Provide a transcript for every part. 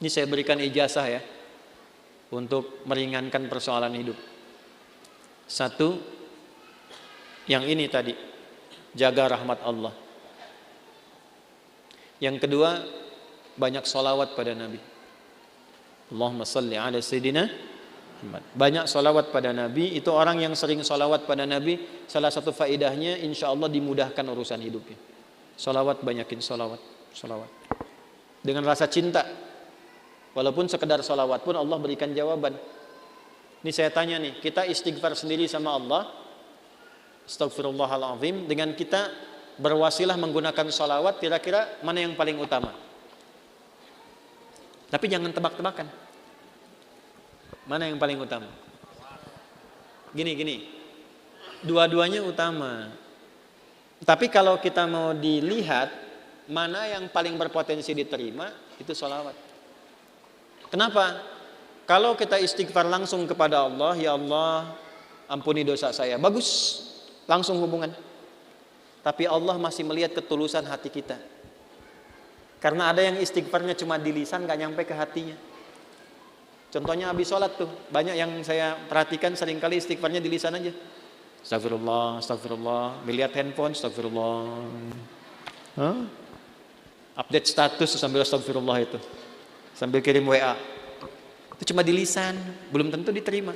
Ini saya berikan ijazah ya, untuk meringankan persoalan hidup. Satu, yang ini tadi, jaga rahmat Allah. Yang kedua, banyak sholawat pada Nabi. Allahumma salli ala Sayyidina Muhammad. Banyak sholawat pada Nabi. Itu orang yang sering sholawat pada Nabi, salah satu faedahnya insya Allah dimudahkan urusan hidupnya. Sholawat, banyakin sholawat. Sholawat dengan rasa cinta. Walaupun sekedar sholawat pun Allah berikan jawaban. Ini saya tanya nih, kita istighfar sendiri sama Allah, Astaghfirullahaladzim, dengan kita berwasilah menggunakan sholawat, kira-kira mana yang paling utama? Tapi jangan tebak-tebakan. Mana yang paling utama? Gini. Dua-duanya utama. Tapi kalau kita mau dilihat mana yang paling berpotensi diterima, itu sholawat. Kenapa? Kalau kita istighfar langsung kepada Allah, ya Allah, ampuni dosa saya. Bagus, langsung hubungan. Tapi Allah masih melihat ketulusan hati kita. Karena ada yang istighfarnya cuma di lisan, gak nyampe ke hatinya. Contohnya habis sholat tuh, banyak yang saya perhatikan seringkali istighfarnya di lisan aja. Astagfirullah, astagfirullah, melihat handphone, astagfirullah. Update status sambil astagfirullah itu, sambil kirim WA. Itu cuma di lisan, belum tentu diterima.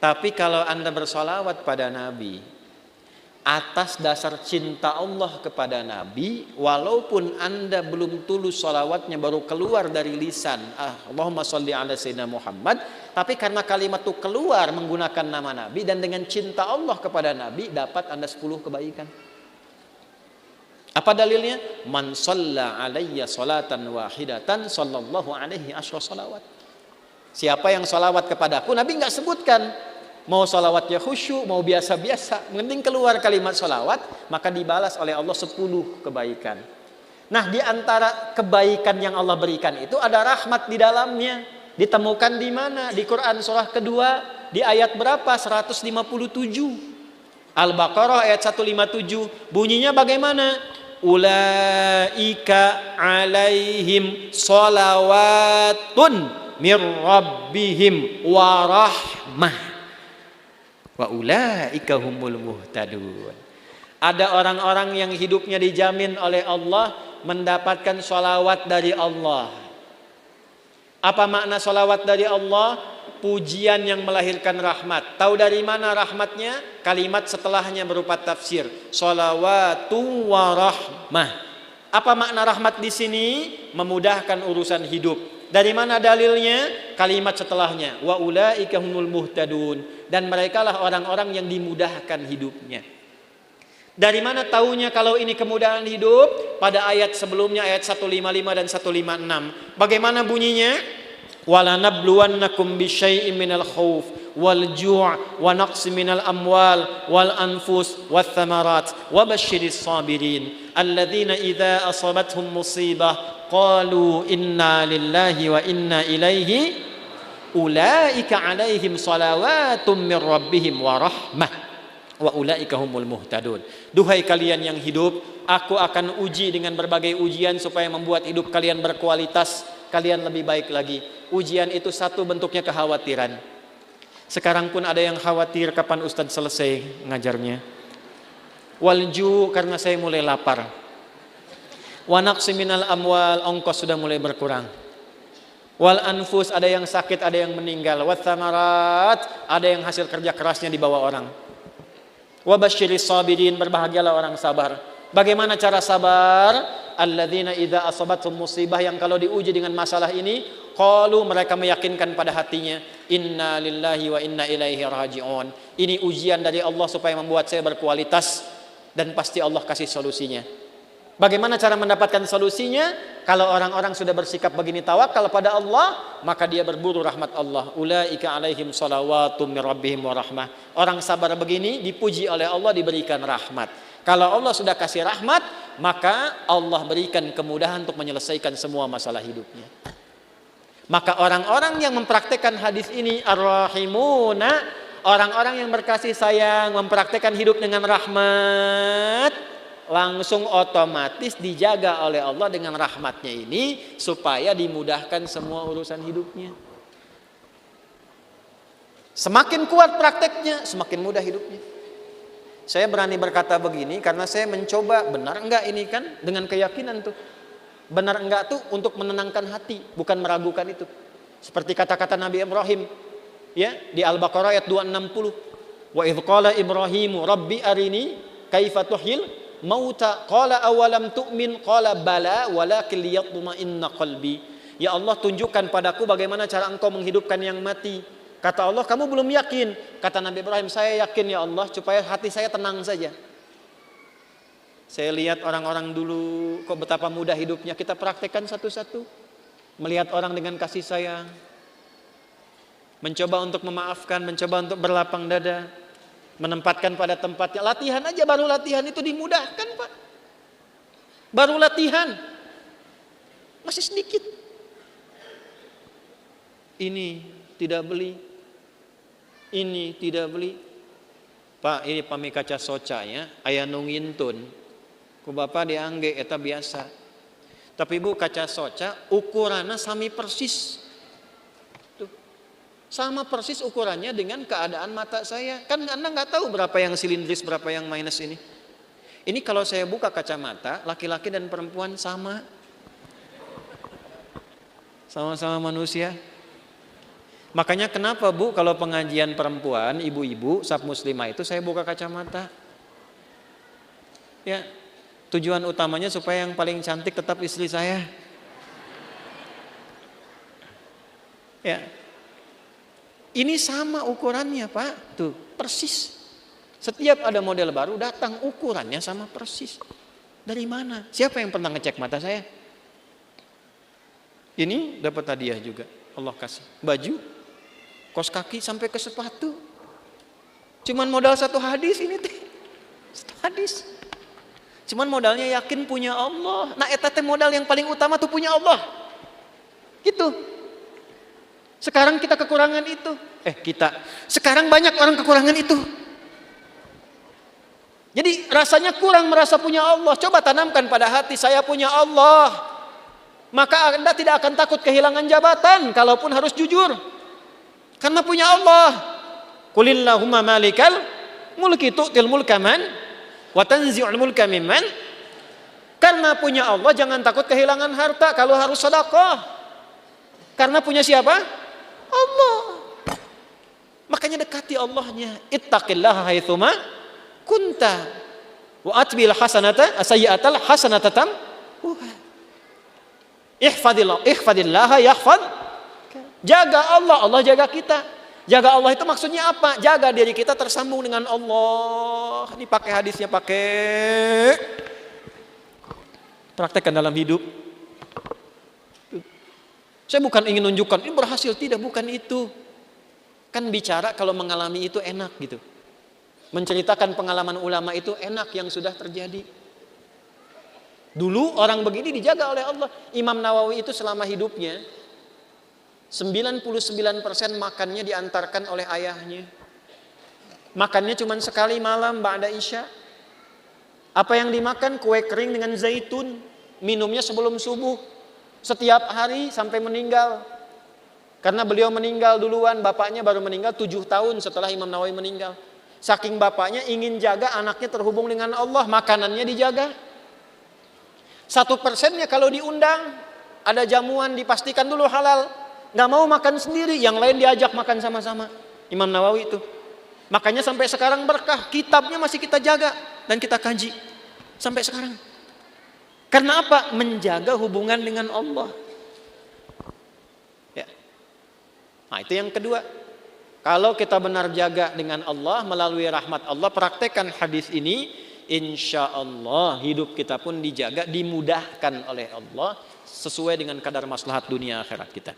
Tapi kalau Anda bersolawat pada Nabi atas dasar cinta Allah kepada Nabi, walaupun Anda belum tulus sholawatnya, baru keluar dari lisan, Allahumma sholli ala Sayyidina Muhammad, tapi karena kalimat itu keluar menggunakan nama Nabi dan dengan cinta Allah kepada Nabi, dapat Anda 10 kebaikan. Apa dalilnya? Man shalla alayya sholatan wahidatan sallallahu alaihi asyra sholawat. Siapa yang sholawat kepadaku, Nabi nggak sebutkan mau sholawatnya khusyuk, mau biasa-biasa, mending keluar kalimat sholawat, maka dibalas oleh Allah 10 kebaikan. Nah, di antara kebaikan yang Allah berikan itu ada rahmat di dalamnya. Ditemukan di mana? Di Quran surah kedua, di ayat berapa? 157. Al-Baqarah ayat 157. Bunyinya bagaimana? Ulaika alaihim sholawatun mir rabbihim warahmah wa ulaika humul muhtadun. Ada orang-orang yang hidupnya dijamin oleh Allah mendapatkan sholawat dari Allah. Apa makna sholawat dari Allah? Pujian yang melahirkan rahmat. Tahu dari mana rahmatnya? Kalimat setelahnya berupa tafsir. Sholawatu wa rahmah. Apa makna rahmat di sini? Memudahkan urusan hidup. Dari mana dalilnya? Kalimat setelahnya. Wa ulaika humul muhtadun. Dan merekalah orang-orang yang dimudahkan hidupnya. Dari mana taunya kalau ini kemudahan hidup? Pada ayat sebelumnya, ayat 155 dan 156. Bagaimana bunyinya? Wala nabluwannakum bisyai'in minal khauf wal ju' wa naqsi minal amwal wal anfus wath thamarat wa basyiris sabirin alladzina idza asabathum musibah qalu inna lillahi wa inna ilaihi ulaika alaihim salawatum mir rabbihim wa rahmah wa ulaika humul muhtadun. Duhai kalian yang hidup, aku akan uji dengan berbagai ujian supaya membuat hidup kalian berkualitas, kalian lebih baik lagi. Ujian itu satu bentuknya kekhawatiran. Sekarang pun ada yang khawatir kapan Ustadz selesai ngajarnya. Walju, karena saya mulai lapar. Wa naqsi minal amwal, ongkos sudah mulai berkurang. Wal anfus, ada yang sakit, ada yang meninggal. Wath thamarat, ada yang hasil kerja kerasnya dibawa orang. Wa basyiris sabirin, berbahagialah orang sabar. Bagaimana cara sabar? Alladzina idza asabathum musibah, yang kalau diuji dengan masalah ini, qalu, mereka meyakinkan pada hatinya, inna lillahi wa inna ilaihi raji'un. Ini ujian dari Allah supaya membuat saya berkualitas dan pasti Allah kasih solusinya. Bagaimana cara mendapatkan solusinya? Kalau orang-orang sudah bersikap begini tawakal pada Allah, maka dia berburu rahmat Allah. Ulaika alaihim salawatum mir rabbihim wa rahmah. Orang sabar begini dipuji oleh Allah, diberikan rahmat. Kalau Allah sudah kasih rahmat, maka Allah berikan kemudahan untuk menyelesaikan semua masalah hidupnya. Maka orang-orang yang mempraktekkan hadis ini ar-rahimuna, orang-orang yang berkasih sayang, mempraktekkan hidup dengan rahmat, langsung otomatis dijaga oleh Allah dengan rahmatnya ini supaya dimudahkan semua urusan hidupnya. Semakin kuat prakteknya, semakin mudah hidupnya. Saya berani berkata begini karena saya mencoba, benar enggak ini kan dengan keyakinan tuh. Benar enggak tuh untuk menenangkan hati, bukan meragukan itu. Seperti kata-kata Nabi Ibrahim ya di Al-Baqarah ayat 260. Wa idz qala Ibrahimu rabbi arini kaifa tuhyil mauta qala awalam tu'min qala bala walakin liyatma'inna qalbi. Ya Allah, tunjukkan padaku bagaimana cara engkau menghidupkan yang mati. Kata Allah, kamu belum yakin. Kata Nabi Ibrahim, saya yakin ya Allah, supaya hati saya tenang saja. Saya lihat orang-orang dulu, kok betapa mudah hidupnya. Kita praktekkan satu-satu. Melihat orang dengan kasih sayang. Mencoba untuk memaafkan, mencoba untuk berlapang dada. Menempatkan pada tempatnya. Latihan aja, baru latihan itu dimudahkan Pak. Baru latihan. Masih sedikit. Ini tidak beli. Ini tidak beli. Pak, ini pami kaca soca ya, aya nu ngintun. Ku bapak diangge eta biasa. Tapi Bu, kaca soca ukurannya sami persis. Tuh. Sama persis ukurannya dengan keadaan mata saya. Kan Anda nggak tahu berapa yang silindris, berapa yang minus ini. Ini kalau saya buka kacamata, laki-laki dan perempuan sama. Sama-sama manusia. Makanya kenapa Bu kalau pengajian perempuan, ibu-ibu, sab muslimah itu saya buka kacamata. Ya, tujuan utamanya supaya yang paling cantik tetap istri saya. Ya, ini sama ukurannya Pak, tuh persis. Setiap ada model baru datang ukurannya sama persis. Dari mana? Siapa yang pernah ngecek mata saya? Ini dapat hadiah juga, Allah kasih baju. Kos kaki sampai ke sepatu. Cuman modal satu hadis ini teh. Satu hadis. Cuman modalnya yakin punya Allah. Nah eta teh modal yang paling utama tuh punya Allah. Gitu. Sekarang kita kekurangan itu. Sekarang banyak orang kekurangan itu. Jadi rasanya kurang merasa punya Allah. Coba tanamkan pada hati, saya punya Allah. Maka Anda tidak akan takut kehilangan jabatan kalaupun harus jujur. Karena punya Allah. Qulillahumma malikal mulki tu'til mulka man wa tanzi'ul mulka mimman. Karena punya Allah jangan takut kehilangan harta kalau harus sedekah. Karena punya siapa? Allah. Makanya dekati Allahnya. Ittaqillaha haitsuma kunta wa atbil hasanata sayyi'atal hasanata tam. Ihfadillaha yahfad. Jaga Allah, Allah jaga kita. Jaga Allah itu maksudnya apa? Jaga diri kita tersambung dengan Allah. Ini pakai hadisnya, pakai praktekkan dalam hidup. Saya bukan ingin menunjukkan ini berhasil, tidak, bukan itu. Kan bicara kalau mengalami itu enak gitu. Menceritakan pengalaman ulama itu enak yang sudah terjadi. Dulu orang begini dijaga oleh Allah. Imam Nawawi itu selama hidupnya 99% makannya diantarkan oleh ayahnya. Makannya cuma sekali malam ba'da isya. Apa yang dimakan? Kue kering dengan zaitun. Minumnya sebelum subuh. Setiap hari sampai meninggal. Karena beliau meninggal duluan, bapaknya baru meninggal 7 tahun setelah Imam Nawawi meninggal. Saking bapaknya ingin jaga anaknya terhubung dengan Allah, makanannya dijaga. 1%-nya kalau diundang, ada jamuan dipastikan dulu halal. Nggak mau makan sendiri, yang lain diajak makan sama-sama. Imam Nawawi itu. Makanya sampai sekarang berkah, kitabnya masih kita jaga dan kita kaji sampai sekarang. Karena apa? Menjaga hubungan dengan Allah. Ya. Nah, itu yang kedua. Kalau kita benar jaga dengan Allah melalui rahmat Allah, praktekkan hadis ini, insya Allah hidup kita pun dijaga, dimudahkan oleh Allah sesuai dengan kadar maslahat dunia akhirat kita.